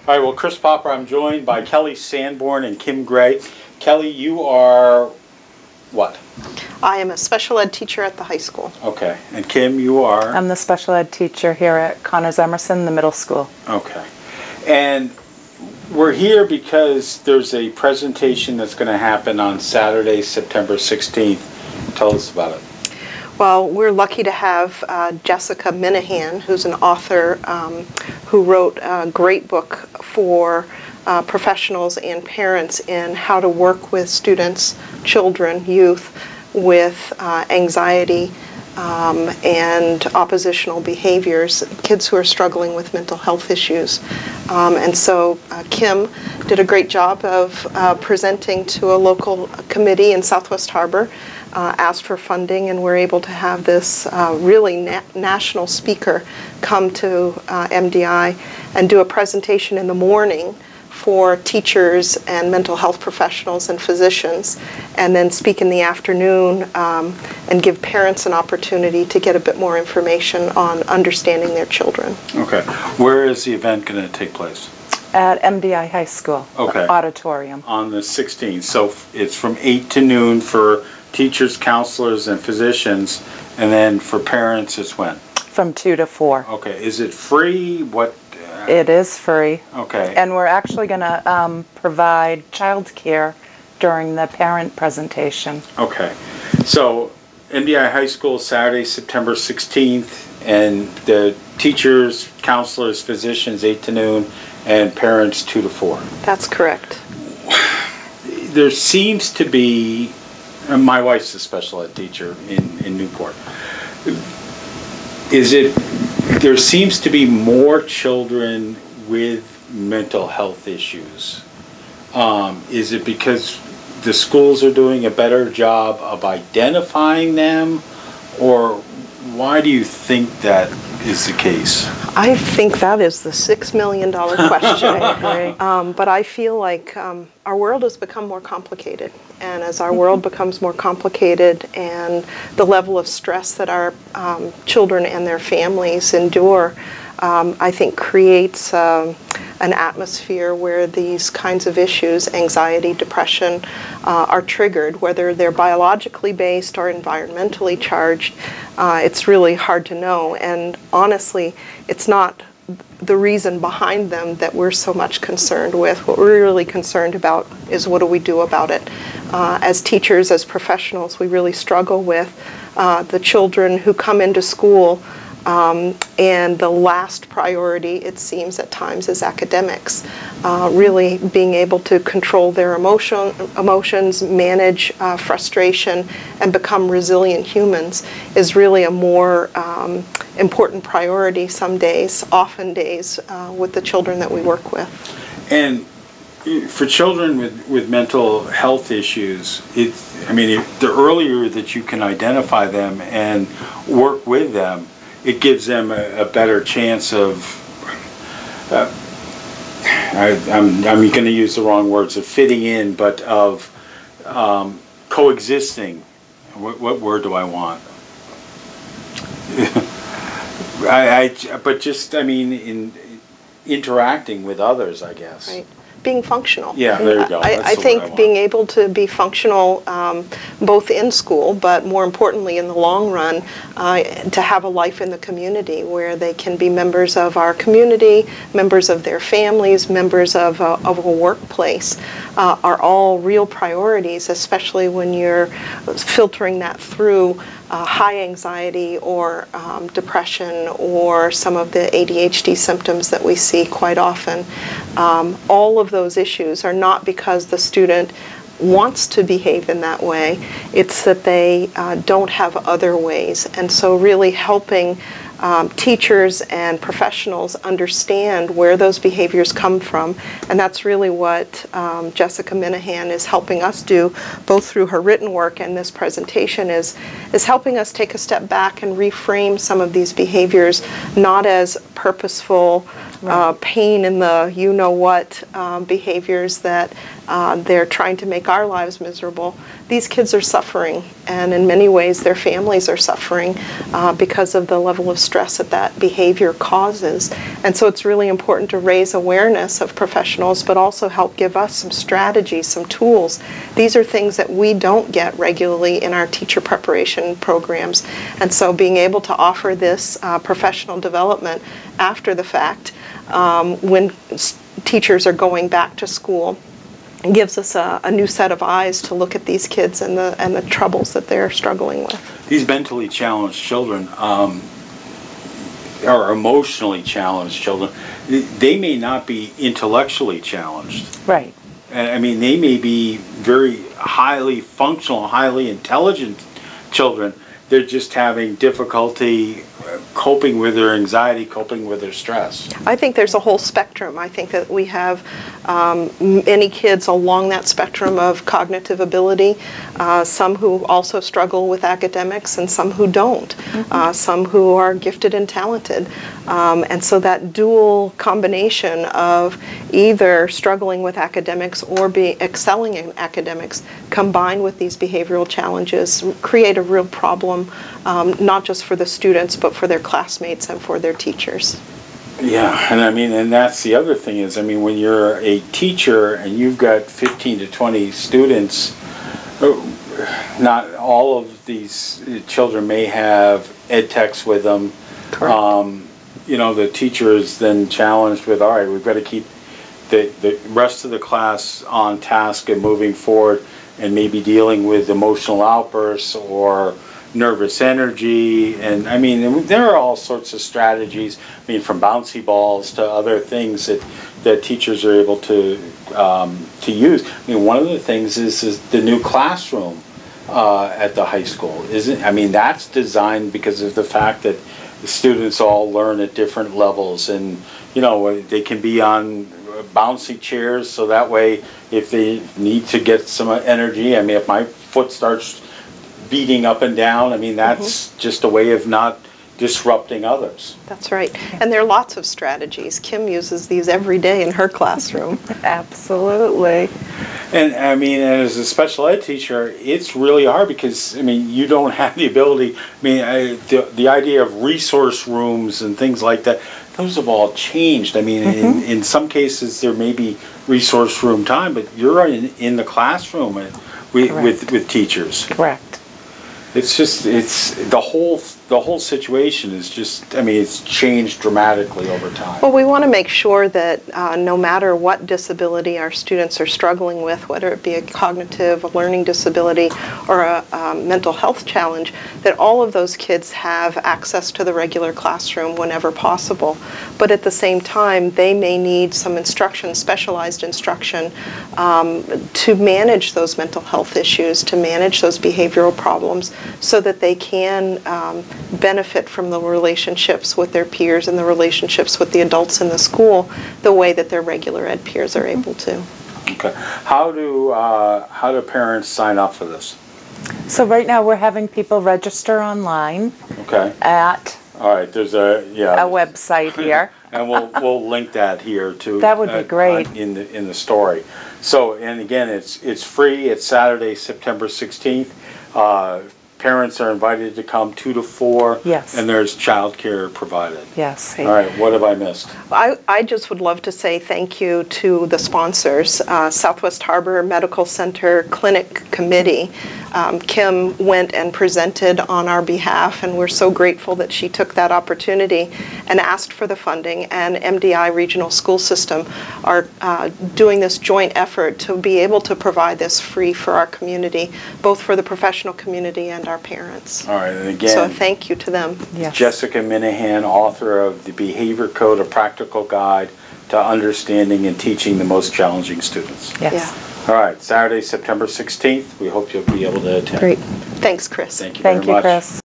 All right, well, Chris Popper, I'm joined by Kelly Sanborn and Kim Gray. Kelly, you are what? I am a special ed teacher at the high school. Okay. And Kim, you are? I'm the special ed teacher here at Connors Emerson, the middle school. Okay. And we're here because there's a presentation that's going to happen on Saturday, September 16th. Tell us about it. Well, we're lucky to have Jessica Minahan, who's an author who wrote a great book for professionals and parents in how to work with students, children, youth with anxiety and oppositional behaviors, kids who are struggling with mental health issues. And so Kim did a great job of presenting to a local committee in Southwest Harbor, asked for funding, and we're able to have this really national speaker come to MDI and do a presentation in the morning for teachers and mental health professionals and physicians, and then speak in the afternoon and give parents an opportunity to get a bit more information on understanding their children. Okay. Where is the event going to take place? At MDI High School, okay. Auditorium. On the 16th. So it's from 8 to noon for teachers, counselors, and physicians, and then for parents it's when? From 2 to 4. Okay. Is it free? What? It is free. Okay. And we're actually going to provide child care during the parent presentation. Okay. So MDI High School, Saturday, September 16th, and the teachers, counselors, physicians, 8 to noon, and parents 2 to 4. That's correct. There seems to be, my wife's a special ed teacher in Newport. There seems to be more children with mental health issues. Is it because the schools are doing a better job of identifying them, or why do you think that is the case? I think that is the $6 million question. But I feel like our world has become more complicated. And as our world becomes more complicated and the level of stress that our children and their families endure, I think creates an atmosphere where these kinds of issues, anxiety, depression, are triggered, whether they're biologically based or environmentally charged. It's really hard to know, and honestly, it's not the reason behind them that we're so much concerned with. What we're really concerned about is what do we do about it. As teachers, as professionals, we really struggle with the children who come into school and the last priority, it seems at times, is academics. Really being able to control their emotions, manage frustration, and become resilient humans is really a more important priority some days, often days, with the children that we work with. And for children with mental health issues, the earlier that you can identify them and work with them, it gives them a better chance of, I'm going to use the wrong words, of fitting in, but of coexisting. What word do I want? In interacting with others, I guess. Right. Being functional. Yeah, there you go. I think being able to be functional both in school, but more importantly in the long run, to have a life in the community where they can be members of our community, members of their families, members of a workplace, are all real priorities, especially when you're filtering that through high anxiety or depression or some of the ADHD symptoms that we see quite often. All of those issues are not because the student wants to behave in that way, it's that they don't have other ways. And so really helping teachers and professionals understand where those behaviors come from, and that's really what Jessica Minahan is helping us do, both through her written work and this presentation, is helping us take a step back and reframe some of these behaviors, not as purposeful, pain in the you-know-what behaviors that they're trying to make our lives miserable. These kids are suffering, and in many ways their families are suffering because of the level of stress that that behavior causes. And so it's really important to raise awareness of professionals, but also help give us some strategies, some tools. These are things that we don't get regularly in our teacher preparation programs. And so being able to offer this professional development after the fact, when teachers are going back to school, gives us a new set of eyes to look at these kids and the troubles that they're struggling with. These mentally challenged children, or emotionally challenged children, they may not be intellectually challenged. Right. I mean, they may be very highly functional, highly intelligent children. They're just having difficulty coping with their anxiety, coping with their stress. I think there's a whole spectrum. I think that we have many kids along that spectrum of cognitive ability, some who also struggle with academics and some who don't, some who are gifted and talented. And so that dual combination of either struggling with academics or excelling in academics combined with these behavioral challenges create a real problem, not just for the students but for their classmates and for their teachers. Yeah, and I mean, and that's the other thing is, I mean, when you're a teacher and you've got 15 to 20 students, not all of these children may have ed techs with them. Correct. You know, the teacher is then challenged with, all right, we've got to keep the rest of the class on task and moving forward, and maybe dealing with emotional outbursts or nervous energy. And I mean, there are all sorts of strategies, I mean, from bouncy balls to other things that teachers are able to use. I mean, one of the things is the new classroom at the high school. I mean, that's designed because of the fact that the students all learn at different levels, and you know, they can be on bouncy chairs, so that way if they need to get some energy, I mean, if my foot starts beating up and down, I mean, that's just a way of not disrupting others. That's right. And there are lots of strategies. Kim uses these every day in her classroom. Absolutely. And I mean, as a special ed teacher, it's really hard because, I mean, you don't have the ability, I mean, the idea of resource rooms and things like that, those have all changed. I mean, in some cases there may be resource room time, but you're in the classroom with teachers. Correct. It's just, the whole situation is just, I mean, it's changed dramatically over time. Well, we want to make sure that no matter what disability our students are struggling with, whether it be a cognitive, a learning disability, or a mental health challenge, that all of those kids have access to the regular classroom whenever possible. But at the same time, they may need some instruction, specialized instruction, to manage those mental health issues, to manage those behavioral problems, so that they can benefit from the relationships with their peers and the relationships with the adults in the school the way that their regular ed peers are able to. Okay. How do parents sign up for this? So right now we're having people register online. Okay. At all right. There's a website here. And we'll link that here too. That would be great in the story. So, and again, it's free. It's Saturday, September 16th. Parents are invited to come 2 to 4. Yes. And there's childcare provided. Yes. All right. What have I missed? I just would love to say thank you to the sponsors, Southwest Harbor Medical Center Clinic Committee. Kim went and presented on our behalf, and we're so grateful that she took that opportunity and asked for the funding, and MDI Regional School System are doing this joint effort to be able to provide this free for our community, both for the professional community and our parents. All right, and again, so thank you to them. Yes. Jessica Minahan, author of The Behavior Code, a practical guide to understanding and teaching the most challenging students. Yes. Yeah. All right, Saturday, September 16th. We hope you'll be able to attend. Great. Thanks, Chris. Thank you very much. Thank you, Chris.